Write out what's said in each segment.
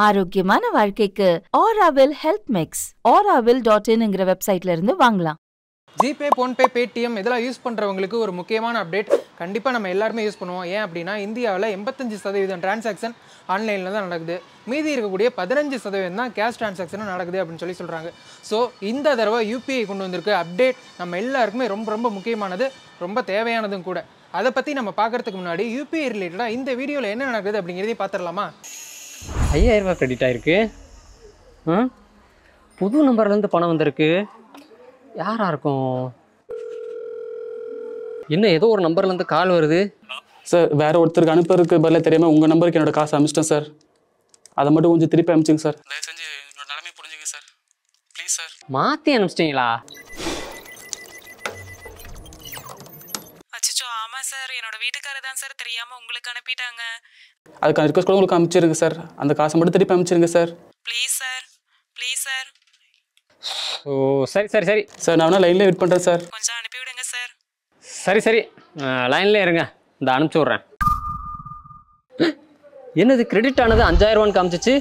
ஆரோக்கியமான வாழ்க்கைக்கு Auraville Health Mix auraville.in வெப்சைட்ல இருந்து வாங்கலாம். ஜிபே, ஃபோன்பே, பேடிஎம் இதெல்லாம் யூஸ் பண்ணுறவங்களுக்கு ஒரு முக்கியமான அப்டேட் கண்டிப்பாக நம்ம எல்லாருமே யூஸ் பண்ணுவோம். ஏன் அப்படின்னா இந்தியாவில் 85% டிரான்சாக்ஷன் ஆன்லைனில் தான் நடக்குது. மீதி இருக்கக்கூடிய 15% தான் கேஷ் டிரான்சாக்ஷனும் நடக்குது அப்படின்னு சொல்கிறாங்க. ஸோ இந்த தடவை யூபிஐ கொண்டு வந்திருக்க அப்டேட் நம்ம எல்லாருக்குமே ரொம்ப ரொம்ப முக்கியமானது, ரொம்ப தேவையானதும் கூட. அதை பற்றி நம்ம பார்க்குறதுக்கு முன்னாடி யூபிஐ ரிலேட்டடாக இந்த வீடியோவில் என்ன நடக்குது அப்படிங்கிறதையும் பார்த்துடலாமா? 5000 ரூபா கிரெடிட் ஆயிருக்கு. புது நம்பர்லேருந்து பணம் வந்திருக்கு. யாரா இருக்கும்? என்ன ஏதோ ஒரு நம்பர்லேருந்து கால் வருது. சார் வேற ஒருத்தருக்கு அனுப்புறதுக்கு பதிலாக தெரியாமல் உங்கள் நம்பருக்கு என்னோட காசு அனுப்பிச்சிட்டேன் சார். அதை மட்டும் கொஞ்சம் திருப்பி அனுப்பிச்சிங்க சார். தயவு செஞ்சு என்னோட நிலைமை புரிஞ்சுங்க சார், ப்ளீஸ் சார். மாற்றி அனுப்பிச்சிட்டிங்களா? அச்சோ ஆமாம் சார், என்னோட வீட்டுக்காரர் தான் சார் தெரியாமல் உங்களுக்கு அனுப்பிட்டாங்க. அதுக்கான ரிக்வஸ்ட் கூட உங்களுக்கு அனுப்பிச்சிருங்க சார். அந்த காசை மட்டும் திருப்பி அனுப்பிச்சிருங்க சார், ப்ளீஸ் சார், ப்ளீஸ் சார். ஓ சரி சரி சரி சார். நான் வேணா லைன்லேயே வெயிட் பண்ணுறேன் சார். கொஞ்சம் அனுப்பி விடுங்க சார். சரி சரி லைன்லேயே இருங்க, இந்த அனுப்பிச்சி விட்றேன். என்னது கிரெடிட் ஆனது 5000 ரூபான்னு காமிச்சிச்சு.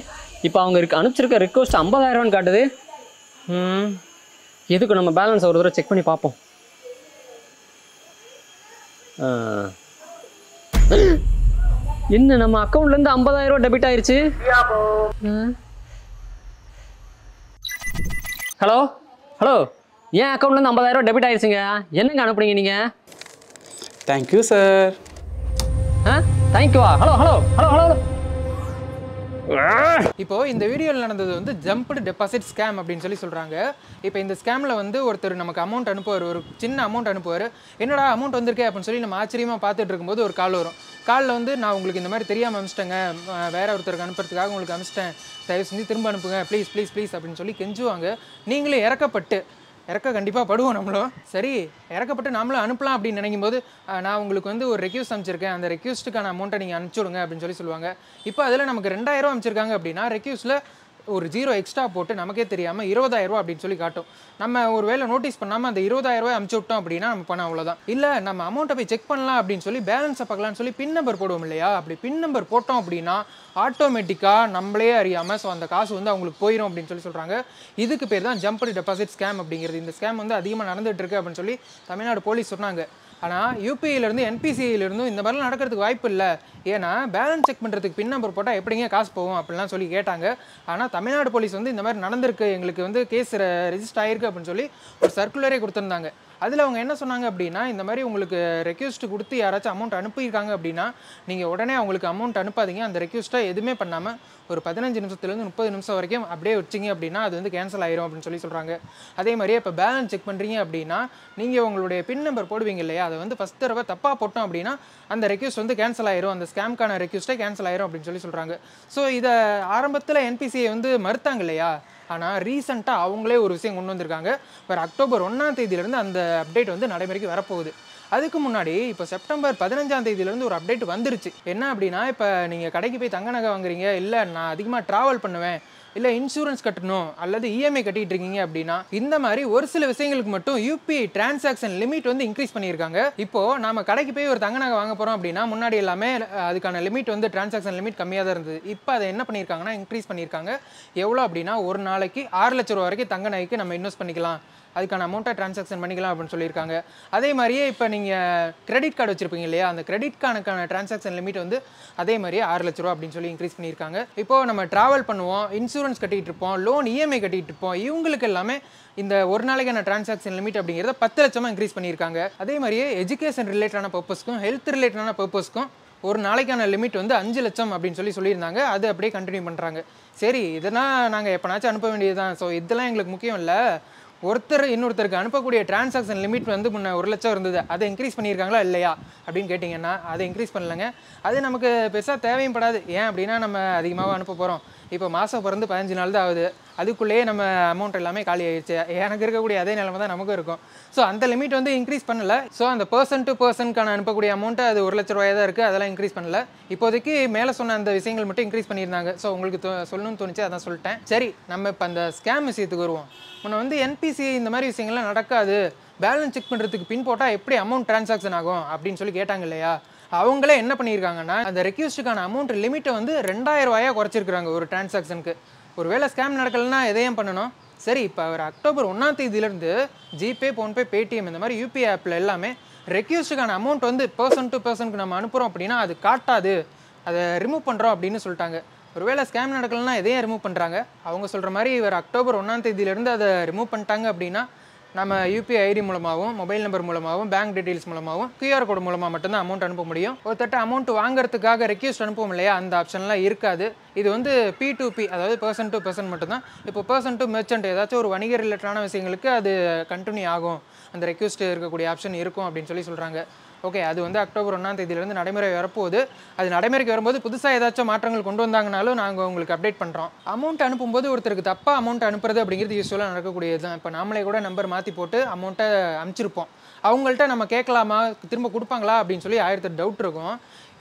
இப்போ அவங்க அனுப்பிச்சிருக்க ரிக்வஸ்ட் 50000 ரூபான்னு காட்டுது. எதுக்கு நம்ம பேலன்ஸ் ஒரு தடவை செக் பண்ணி பார்ப்போம். என்ன நம்ம அக்கௌண்ட்லேருந்து 50000 ரூபா டெபிட் ஆயிடுச்சு. ஹலோ ஹலோ, ஏன் அக்கௌண்ட்லேருந்து 50000 ரூபா டெபிட் ஆயிடுச்சுங்க? என்னங்க அனுப்புறீங்க நீங்கள்? Thank you sir. தேங்க்யூவா? Hello hello hello hello. இப்போ இந்த வீடியோவில் நடந்தது வந்து ஜம்ப்டு டெபாசிட் ஸ்கேம் அப்படின்னு சொல்கிறாங்க. இப்போ இந்த ஸ்கேமில் வந்து ஒருத்தர் நமக்கு அமௌண்ட் அனுப்புவார், ஒரு சின்ன அமௌண்ட் அனுப்புவார். என்னடா அமௌண்ட் வந்திருக்கே அப்படின்னு சொல்லி நம்ம ஆச்சரியமாக பார்த்துட்டு இருக்கும்போது ஒரு கால் வரும். காலில் வந்து நான் உங்களுக்கு இந்த மாதிரி தெரியாமல் அனுப்பிச்சிட்டேங்க, வேற ஒருத்தருக்கு அனுப்புறதுக்காக உங்களுக்கு அனுப்பிச்சிட்டேன், தயவு செஞ்சு திரும்ப அனுப்புங்க ப்ளீஸ் ப்ளீஸ் ப்ளீஸ் அப்படின்னு சொல்லி கெஞ்சுவாங்க. நீங்களே இறக்க கண்டிப்பாக படுவோம் நம்மளும். சரி இறக்கப்பட்டு நம்மளும் அனுப்பலாம் அப்படின்னு நினைக்கும் போது நான் உங்களுக்கு வந்து ஒரு ரெக்யூஸ்ட் அனுப்பிச்சிருக்கேன், அந்த ரெக்யூஸ்ட்டுக்கான அமௌண்ட்டை நீங்கள் அனுப்பிச்சி விடுங்க அப்படின்னு சொல்லுவாங்க. இப்போ அதில் நமக்கு 2000 ரூபா அனுப்பிச்சிருக்காங்க அப்படின்னா ரெக்யூஸ்ட்டில் ஒரு 0 எக்ஸ்ட்ரா போட்டு நமக்கே தெரியாமல் 20000 ரூபா அப்படின்னு சொல்லி காட்டும். நம்ம ஒரு வேளை நோட்டீஸ் பண்ணாமல் அந்த 20000 ரூபாய் அனுப்பிச்சி விட்டோம் அப்படின்னா நம்ம பணம் அவ்வளோதான். இல்லை நம்ம அமௌண்ட்டை போய் செக் பண்ணலாம் அப்படின்னு சொல்லி பேலன்ஸை பார்க்கலான்னு சொல்லி பின் நம்பர் போடுவோம் இல்லையா? அப்படி பின் நம்பர் போட்டோம் அப்படின்னா ஆட்டோமேட்டிக்காக நம்மளே அறியாமல் ஸோ அந்த காசு வந்து அவங்களுக்கு போயிடும் அப்படின்னு சொல்கிறாங்க. இதுக்கு பேர் தான் ஜம்ப்டு டெபாசிட் ஸ்கேம் அப்படிங்கிறது. இந்த ஸ்கேம் வந்து அதிகமாக நடந்துகிட்டு இருக்கு அப்படின்னு சொல்லி தமிழ்நாடு போலீஸ் சொன்னாங்க. ஆனால் யூபிஐலேருந்து என்பிசிஐலேருந்தும் இந்த மாதிரிலாம் நடக்கிறதுக்கு வாய்ப்பு இல்லை. ஏன்னா பேலன்ஸ் செக் பண்ணுறதுக்கு பின் நம்பர் போட்டால் எப்படிங்க காசு போகும் அப்படிலாம் சொல்லி கேட்டாங்க. ஆனால் தமிழ்நாடு போலீஸ் வந்து இந்த மாதிரி நடந்திருக்கு, எங்களுக்கு வந்து கேஸ் ரெஜிஸ்டர் ஆகிருக்கு அப்படின்னு சொல்லி ஒரு சர்க்குலரே கொடுத்துருந்தாங்க. அதில் அவங்க என்ன சொன்னாங்க அப்படின்னா, இந்த மாதிரி உங்களுக்கு ரெக்யூஸ்ட் கொடுத்து யாராச்சும் அமௌண்ட் அனுப்பியிருக்காங்க அப்படின்னா நீங்கள் உடனே அவங்களுக்கு அமௌண்ட் அனுப்பாதீங்க. அந்த ரெக்யூஸ்ட்டை எதுவுமே பண்ணாமல் ஒரு 15 நிமிஷத்துலேருந்து 30 நிமிஷம் வரைக்கும் அப்படியே வச்சிங்க அப்படின்னா அது வந்து கேன்சல் ஆயிரும் அப்படின்னு சொல்கிறாங்க. அதே மாதிரியே இப்போ பேலன்ஸ் செக் பண்ணுறீங்க அப்படின்னா நீங்கள் உங்களுடைய பின் நம்பர் போடுவீங்க இல்லையா, அதை வந்து ஃபஸ்ட் தடவை தப்பாக போட்டோம் அப்படின்னா அந்த ரெக்யூஸ்ட் வந்து கேன்சல் ஆயிரும், அந்த ஸ்கேம்க்கான ரெக்யூஸ்ட்டே கேன்சல் ஆயிரும் அப்படின்னு சொல்கிறாங்க. ஸோ இதை ஆரம்பத்தில் என்பிசிஐ வந்து மறுத்தாங்க இல்லையா? ஆனால் ரீசெண்டாக அவங்களே ஒரு விஷயம் கொண்டு வந்திருக்காங்க. வர அக்டோபர் 1ஆம் தேதியிலேருந்து அந்த அப்டேட் வந்து நடைமுறைக்கு வரப்போகுது. அதுக்கு முன்னாடி இப்போ செப்டம்பர் 15ஆம் தேதியிலேருந்து ஒரு அப்டேட் வந்துருச்சு. என்ன அப்படின்னா, இப்போ நீங்கள் கடைக்கு போய் தங்க நகை வாங்குறீங்க, இல்லை நான் அதிகமாக ட்ராவல் பண்ணுவேன், இல்லை இன்சூரன்ஸ் கட்டணும் அல்லது இஎம்ஐ கட்டிகிட்டு இருக்கீங்க அப்படின்னா இந்த மாதிரி ஒரு சில விஷயங்களுக்கு மட்டும் யூபிஐ டிரான்சாக்ஷன் லிமிட் வந்து இன்க்ரீஸ் பண்ணியிருக்காங்க. இப்போது நம்ம கடைக்கு போய் ஒரு தங்க நகை வாங்க போகிறோம் அப்படின்னா முன்னாடி எல்லாமே அதுக்கான லிமிட் வந்து டிரான்சாக்ஷன் லிமிட் கம்மியாக தான் இருந்தது. இப்போ அதை என்ன பண்ணியிருக்காங்கன்னா இன்க்ரீஸ் பண்ணியிருக்காங்க. எவ்வளோ அப்படின்னா ஒரு நாளைக்கு 6 லட்ச ரூபா வரைக்கும் தங்க நகைக்கு நம்ம இன்வெஸ்ட் பண்ணிக்கலாம், அதுக்கான அமௌண்ட்டை டிரான்சாக்ஷன் பண்ணிக்கலாம் அப்படின்னு சொல்லியிருக்காங்க. அதே மாதிரியே இப்போ நீங்கள் கிரெடிட் கார்டு வச்சுருப்பீங்க இல்லையா, அந்த கிரெடிட் கார்டுக்கான டிரான்சாக்ஷன் லிமிட் வந்து அதே மாதிரியே 6 லட்ச ரூபா அப்படின்னு சொல்லி இன்க்ரீஸ் பண்ணியிருக்காங்க. இப்போது நம்ம ட்ராவல் பண்ணுவோம், இன்சூரன்ஸ் கட்டிகிட்டு இருப்போம், லோன் இஎம்ஐ கட்டிகிட்டு இருப்போம், இவங்களுக்கு எல்லாமே இந்த ஒரு நாளைக்கான டிரான்சாக்ஷன் லிமிட் அப்படிங்கிறத 10 லட்சமாக இன்க்ரீஸ் பண்ணியிருக்காங்க. அதே மாதிரியே எஜுகேஷன் ரிலேட்டடான பர்பஸ்க்கும் ஹெல்த் ரிலேட்டடான பர்பஸ்க்கும் ஒரு நாளைக்கான லிமிட் வந்து 5 லட்சம் அப்படின்னு சொல்லியிருந்தாங்க. அது அப்படியே கண்டினியூ பண்ணுறாங்க. சரி இதெல்லாம் நாங்கள் எப்போனாச்சும் அனுப்ப வேண்டியது தான், ஸோ இதெல்லாம் எங்களுக்கு முக்கியம் இல்லை. ஒருத்தர் இன்னொருத்தருக்கு அனுப்பக்கூடிய டிரான்சாக்ஷன் லிமிட் வந்து முன்ன 1 லட்சம் இருந்தது, அதை இன்க்ரீஸ் பண்ணியிருக்காங்களா இல்லையா அப்படின்னு கேட்டிங்கன்னா அதை இன்க்ரீஸ் பண்ணலைங்க. அது நமக்கு பெருசாக தேவையும் படாது. ஏன் அப்படின்னா நம்ம அதிகமாக அனுப்ப போகிறோம். இப்போ மாதம் பிறந்து 15 நாள் தான் ஆகுது, அதுக்குள்ளேயே நம்ம அமௌண்ட் எல்லாமே காலி ஆகிடுச்சு. எனக்கு இருக்கக்கூடிய அதே நிலைமை தான் நமக்கும் இருக்கும். ஸோ அந்த லிமிட் வந்து இன்க்ரீஸ் பண்ணலை. ஸோ அந்த பர்சன் டு பர்சனுக்கான அனுப்பக்கூடிய அமௌண்ட்டு அது 1 லட்ச ரூபாயாக தான் இருக்குது, அதெல்லாம் இன்க்ரீஸ் பண்ணலை. இப்போதைக்கு மேலே சொன்ன அந்த விஷயங்கள் மட்டும் இன்க்ரீஸ் பண்ணியிருந்தாங்க. ஸோ உங்களுக்கு சொல்லணும்னு தோணுச்சு, அதான் சொல்லிட்டேன். சரி நம்ம இப்போ அந்த ஸ்கேம் விஷயத்துக்கு வருவோம். முன்ன வந்து என்பிசிஐ இந்த மாதிரி விஷயங்கள்லாம் நடக்காது, பேலன்ஸ் செக் பண்ணுறதுக்கு பின் போட்டால் எப்படி அமௌண்ட் டிரான்சாக்ஷன் ஆகும் அப்படின்னு சொல்லி கேட்டாங்க இல்லையா? அவங்களே என்ன பண்ணியிருக்காங்கன்னா அந்த ரெக்யூஸ்டுக்கான அமௌண்ட் லிமிட்டை வந்து 2000 ரூபாயாக குறைச்சிருக்காங்க ஒரு டிரான்சாக்ஷனுக்கு. ஒரு வேளை ஸ்கேம் நடக்கலைன்னா எதையும் பண்ணணும். சரி, இப்போ அவர் அக்டோபர் 1ஆம் தேதியிலேருந்து ஜிபே, ஃபோன்பே, பேடிஎம் இந்த மாதிரி யூபிஐ ஆப்பில் எல்லாமே ரெக்யூஸ்டுக்கான அமௌண்ட் வந்து பர்சன் டு பர்சனுக்கு நம்ம அனுப்புகிறோம் அப்படின்னா அது காட்டாது, அதை ரிமூவ் பண்ணுறோம் அப்படின்னு சொல்லிட்டாங்க. ஒருவேளை ஸ்கேம் நடக்கலைன்னா எதையும் ரிமூவ் பண்ணுறாங்க. அவங்க சொல்கிற மாதிரி இவர் அக்டோபர் 1ஆம் தேதியிலேருந்து அதை ரிமூவ் பண்ணிட்டாங்க அப்படின்னா நம்ம யூபிஐ ஐடி மூலமாகவும், மொபைல் நம்பர் மூலமாகவும், பேங்க் டீட்டெயில்ஸ் மூலமாகவும், QR கோடு மூலமாக மட்டும்தான் அமௌண்ட் அனுப்ப முடியும். ஒருத்தட்ட அமௌண்ட் வாங்குறதுக்காக ரெக்யூஸ்ட் அனுப்புவோம் இல்லையா, அந்த ஆப்ஷன்லாம் இருக்காது. இது வந்து P2P, அதாவது பர்சன் டு பர்சன் மட்டும்தான். இப்போ பர்சன் டு மெர்ச்சன்ட் ஏதாச்சும் ஒரு வணிக ரிலேட்டடான விஷயங்களுக்கு அது கண்டினியூ ஆகும், அந்த ரெக்யூஸ்ட் இருக்கக்கூடிய ஆப்ஷன் இருக்கும் அப்படின்னு சொல்கிறாங்க. ஓகே, அது வந்து அக்டோபர் 1ஆம் தேதியிலேருந்து நடைமுறை வரப்போகுது. அது நடைமுறைக்கு வரும்போது புதுசாக ஏதாச்சும் மாற்றங்கள் கொண்டு வந்தாங்கனாலும் நாங்கள் உங்களுக்கு அப்டேட் பண்ணுறோம். அமௌண்ட் அனுப்பும்போது ஒருத்தருக்கு தப்பாக அமௌண்ட் அனுப்புறது அப்படிங்கிறது யூஸ்வலாக நடக்கக்கூடியது தான். இப்போ நாமளே கூட நம்பர் மாற்றி போட்டு அமௌண்ட்டை அனுப்பிச்சிருப்போம். அவங்கள்ட்ட நம்ம கேட்கலாமா, திரும்ப கொடுப்பாங்களா அப்படின்னு சொல்லி 1000 டவுட் இருக்கும்.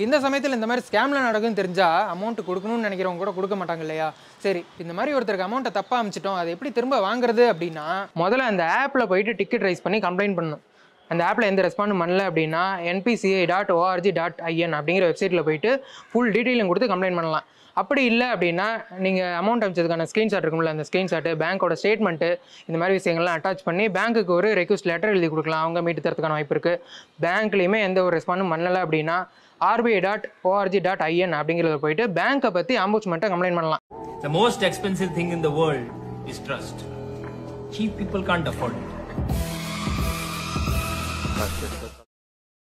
இந்த சமயத்தில் இந்த மாதிரி ஸ்கேமில் நடக்குதுன்னு தெரிஞ்சால் அமௌண்ட் கொடுக்கணும்னு நினைக்கிறவங்க கூட கொடுக்க மாட்டாங்க இல்லையா. சரி, இந்த மாதிரி ஒருத்தருக்கு அமௌண்ட்டை தப்பாக அனுப்பிச்சிட்டோம், அதை எப்படி திரும்ப வாங்குறது அப்படின்னா முதல்ல அந்த ஆப்பில் போயிட்டு டிக்கெட் ரைஸ் பண்ணி கம்ப்ளைண்ட் பண்ணணும். அந்த ஆப்பில் எந்த ரெஸ்பாண்டும் பண்ணல அப்படின்னா npca.org.in அப்படிங்கிற வெப்சைட்டில் போயிட்டு ஃபுல் டீட்டெயிலும் கொடுத்து கம்ப்ளைண்ட் பண்ணலாம். அப்படி இல்லை அப்படின்னா நீங்கள் அமௌண்ட் அனுப்பிச்சதுக்கான ஸ்க்ரீன்ஷாட் இருக்கும்ல, அந்த ஸ்க்ரீன்ஷாட்டு, பேங்க்கோட ஸ்டேட்மெண்ட்டு, இந்த மாதிரி விஷயங்கள்லாம் அட்டாச் பண்ணி பேங்க்குக்கு ஒரு ரெக்வஸ்ட் லெட்டர் எழுதி கொடுக்கலாம். அவங்க மீட்டு தரத்துக்கான வாய்ப்பு இருக்குது. பேங்க்லேயுமே எந்த ஒரு ரெஸ்பாண்டும் பண்ணலை அப்படின்னா rbi.org.in அப்படிங்கிறத போயிட்டு பேங்க்கை பற்றி ஆம்புட்ஸ்மென்ட்டை கம்ப்ளைண்ட் பண்ணலாம். The most expensive thing in the world is trust. Cheap people can't afford it.